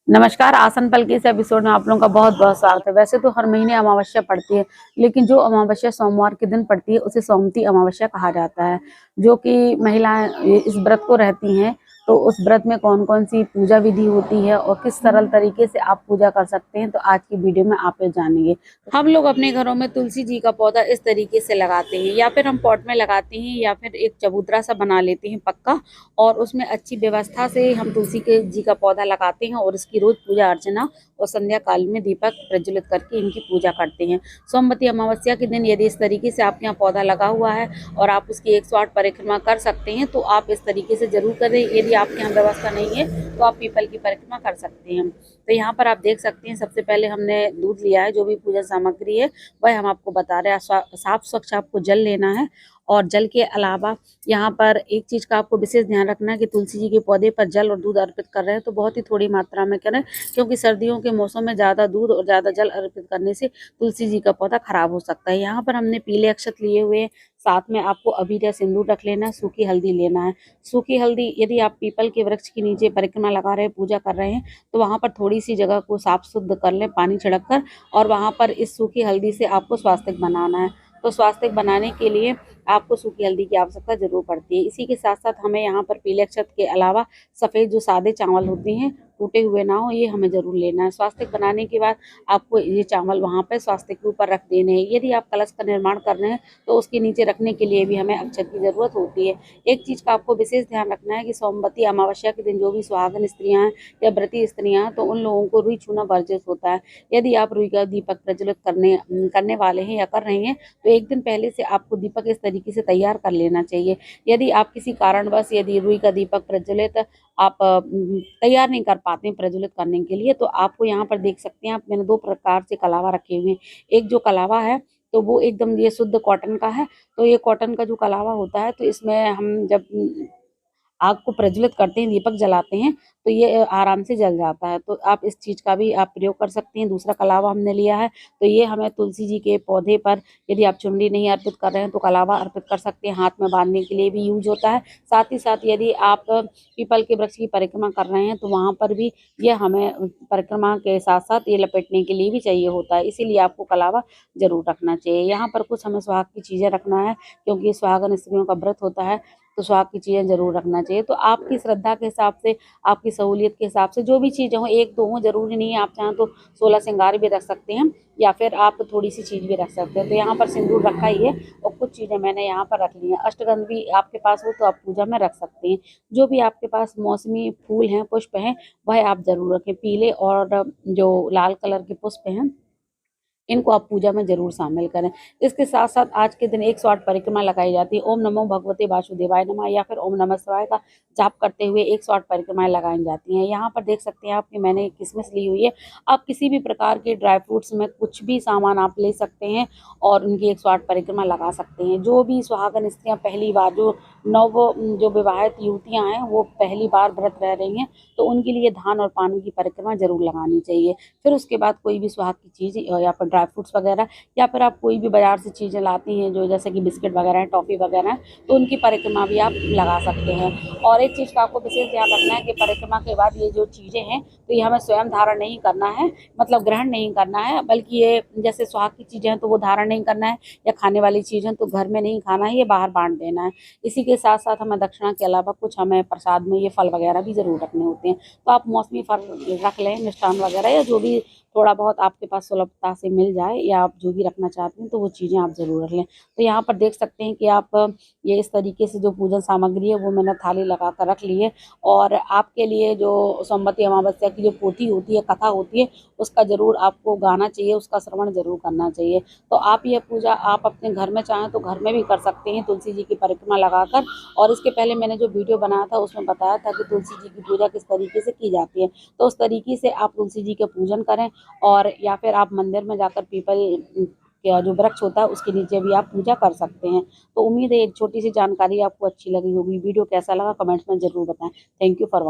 नमस्कार। आसन पल के इस एपिसोड में आप लोगों का बहुत बहुत स्वागत है। वैसे तो हर महीने अमावस्या पड़ती है, लेकिन जो अमावस्या सोमवार के दिन पड़ती है उसे सोमवती अमावस्या कहा जाता है। जो कि महिलाएं इस व्रत को रहती हैं, तो उस व्रत में कौन कौन सी पूजा विधि होती है और किस सरल तरीके से आप पूजा कर सकते हैं, तो आज की वीडियो में आप ये जानेंगे। हम लोग अपने घरों में तुलसी जी का पौधा इस तरीके से लगाते हैं, या फिर हम पॉट में लगाते हैं, या फिर एक चबूतरा सा बना लेते हैं पक्का, और उसमें अच्छी व्यवस्था से हम तुलसी के जी का पौधा लगाते हैं और इसकी रोज पूजा अर्चना और संध्या काल में दीपक प्रज्वलित करके इनकी पूजा करते हैं। सोमवती अमावस्या के दिन यदि इस तरीके से आपके यहाँ पौधा लगा हुआ है और आप उसकी 108 परिक्रमा कर सकते हैं, तो आप इस तरीके से जरूर करें। यदि आपके यहाँ व्यवस्था नहीं है तो आप पीपल की परिक्रमा कर सकते हैं। तो यहाँ पर आप देख सकते हैं, सबसे पहले हमने दूध लिया है, जो भी पूजा सामग्री है वह हम आपको बता रहे हैं। साफ स्वच्छ आपको जल लेना है, और जल के अलावा यहाँ पर एक चीज़ का आपको विशेष ध्यान रखना है कि तुलसी जी के पौधे पर जल और दूध अर्पित कर रहे हैं तो बहुत ही थोड़ी मात्रा में करें, क्योंकि सर्दियों के मौसम में ज़्यादा दूध और ज़्यादा जल अर्पित करने से तुलसी जी का पौधा खराब हो सकता है। यहाँ पर हमने पीले अक्षत लिए हुए हैं, साथ में आपको अबीर या सिंदूर रख लेना है, सूखी हल्दी लेना है। सूखी हल्दी, यदि आप पीपल के वृक्ष के नीचे परिक्रमा लगा रहे हैं, पूजा कर रहे हैं, तो वहाँ पर थोड़ी सी जगह को साफ शुद्ध कर लें पानी छिड़क कर, और वहाँ पर इस सूखी हल्दी से आपको स्वास्तिक बनाना है। तो स्वास्तिक बनाने के लिए आपको सूखी हल्दी की आवश्यकता जरूर पड़ती है। इसी के साथ साथ हमें यहाँ पर पीले अक्षत के अलावा सफ़ेद जो सादे चावल होते हैं, टूटे हुए ना हो, ये हमें जरूर लेना है। स्वास्तिक बनाने के बाद आपको ये चावल वहाँ पर स्वास्तिक के ऊपर रख देने हैं। यदि आप कलश का निर्माण कर रहे हैं तो उसके नीचे रखने के लिए भी हमें अक्षत की जरूरत होती है। एक चीज़ का आपको विशेष ध्यान रखना है कि सोमवती अमावस्या के दिन जो भी सुहागन स्त्रियां हैं या व्रती स्त्रियां हैं, तो उन लोगों को रुई छूना वर्जित होता है। यदि आप रुई का दीपक प्रज्वलित करने वाले हैं या कर रहे हैं, तो एक दिन पहले से आपको दीपक इस तरीके से तैयार कर लेना चाहिए। यदि आप किसी कारणवश यदि रुई का दीपक प्रज्वलित आप तैयार नहीं कर पाते हैं प्रज्वलित करने के लिए, तो आपको यहाँ पर देख सकते हैं आप, मैंने 2 प्रकार से कलावा रखे हुए हैं। एक जो कलावा है तो वो एकदम ये शुद्ध कॉटन का है। तो ये कॉटन का जो कलावा होता है, तो इसमें हम जब आग को प्रज्वलित करते हैं, दीपक जलाते हैं, तो ये आराम से जल जाता है। तो आप इस चीज़ का भी आप प्रयोग कर सकते हैं। दूसरा कलावा हमने लिया है, तो ये हमें तुलसी जी के पौधे पर, यदि आप चुनरी नहीं अर्पित कर रहे हैं तो कलावा अर्पित कर सकते हैं, हाथ में बांधने के लिए भी यूज होता है। साथ ही साथ यदि आप पीपल के वृक्ष की परिक्रमा कर रहे हैं तो वहाँ पर भी ये हमें परिक्रमा के साथ साथ ये लपेटने के लिए भी चाहिए होता है, इसीलिए आपको कलावा ज़रूर रखना चाहिए। यहाँ पर कुछ हमें सुहाग की चीज़ें रखना है, क्योंकि सुहागन स्त्रियों का व्रत होता है, तो सुहाग की चीज़ें ज़रूर रखना चाहिए। तो आपकी श्रद्धा के हिसाब से, आपकी सहूलियत के हिसाब से जो भी चीज़ें हों, 1-2 हों, ज़रूरी नहीं है। आप चाहें तो 16 श्रृंगार भी रख सकते हैं, या फिर आप थोड़ी-सी चीज़ भी रख सकते हैं। तो यहाँ पर सिंदूर रखा ही है, और कुछ चीज़ें मैंने यहाँ पर रख ली हैं। अष्टगंध भी आपके पास हो तो आप पूजा में रख सकते हैं। जो भी आपके पास मौसमी फूल हैं, पुष्प हैं, वह आप ज़रूर रखें। पीले और जो लाल कलर के पुष्प हैं, इनको आप पूजा में ज़रूर शामिल करें। इसके साथ-साथ आज के दिन 108 परिक्रमा लगाई जाती है। ओम नमो भगवते वासुदेवाय नमः, या फिर ओम नमः शिवाय का जाप करते हुए 108 परिक्रमाएँ लगाई जाती हैं। यहाँ पर देख सकते हैं आप कि मैंने किशमिश ली हुई है। आप किसी भी प्रकार के ड्राई फ्रूट्स में कुछ भी सामान आप ले सकते हैं और उनकी 108 परिक्रमा लगा सकते हैं। जो भी सुहागन स्त्रियाँ पहली बार, जो विवाहित युवतियाँ हैं वो पहली बार व्रत रह रही हैं, तो उनके लिए धान और पानी की परिक्रमा ज़रूर लगानी चाहिए। फिर उसके बाद कोई भी सुहाग की चीज़ या फिर ड्राई फ्रूट्स वगैरह, या फिर आप कोई भी बाज़ार से चीज़ें लाती हैं जो जैसे कि बिस्किट वगैरह हैं, टॉफ़ी वगैरह हैं, तो उनकी परिक्रमा भी आप लगा सकते हैं। और एक चीज़ का आपको विशेष ध्यान रखना है कि परिक्रमा के बाद ये जो चीज़ें हैं, तो ये हमें स्वयं धारण नहीं करना है, मतलब ग्रहण नहीं करना है, बल्कि ये जैसे सुहाग की चीज़ें हैं तो वो धारण नहीं करना है, या खाने वाली चीज़ें तो घर में नहीं खाना है, ये बाहर बाँट देना है। इसी के साथ-साथ हमें दक्षिणा के अलावा कुछ हमें प्रसाद में ये फल वगैरह भी ज़रूर रखने होते हैं। तो आप मौसमी फल रख लें, मिष्ठान वगैरह, या जो भी थोड़ा बहुत आपके पास सुलभता से मिल जाए, या आप जो भी रखना चाहते हैं तो वो चीज़ें आप ज़रूर रख लें। तो यहाँ पर देख सकते हैं कि आप ये इस तरीके से जो पूजन सामग्री है वो मैंने थाली लगा कर रख ली है। और आपके लिए जो सोमवती अमावस्या की जो पोथी होती है, कथा होती है, उसका ज़रूर आपको गाना चाहिए, उसका श्रवण ज़रूर करना चाहिए। तो आप ये पूजा आप अपने घर में चाहें तो घर में भी कर सकते हैं तुलसी जी की परिक्रमा लगाकर। और इसके पहले मैंने जो वीडियो बनाया था उसमें बताया था कि तुलसी जी की पूजा किस तरीके से की जाती है। तो उस तरीके से आप तुलसी जी का पूजन करें, और या फिर आप मंदिर में जाकर पीपल का जो वृक्ष होता है उसके नीचे भी आप पूजा कर सकते हैं। तो उम्मीद है एक छोटी सी जानकारी आपको अच्छी लगी होगी। वीडियो कैसा लगा कमेंट्स में ज़रूर बताएं। Thank you for watching.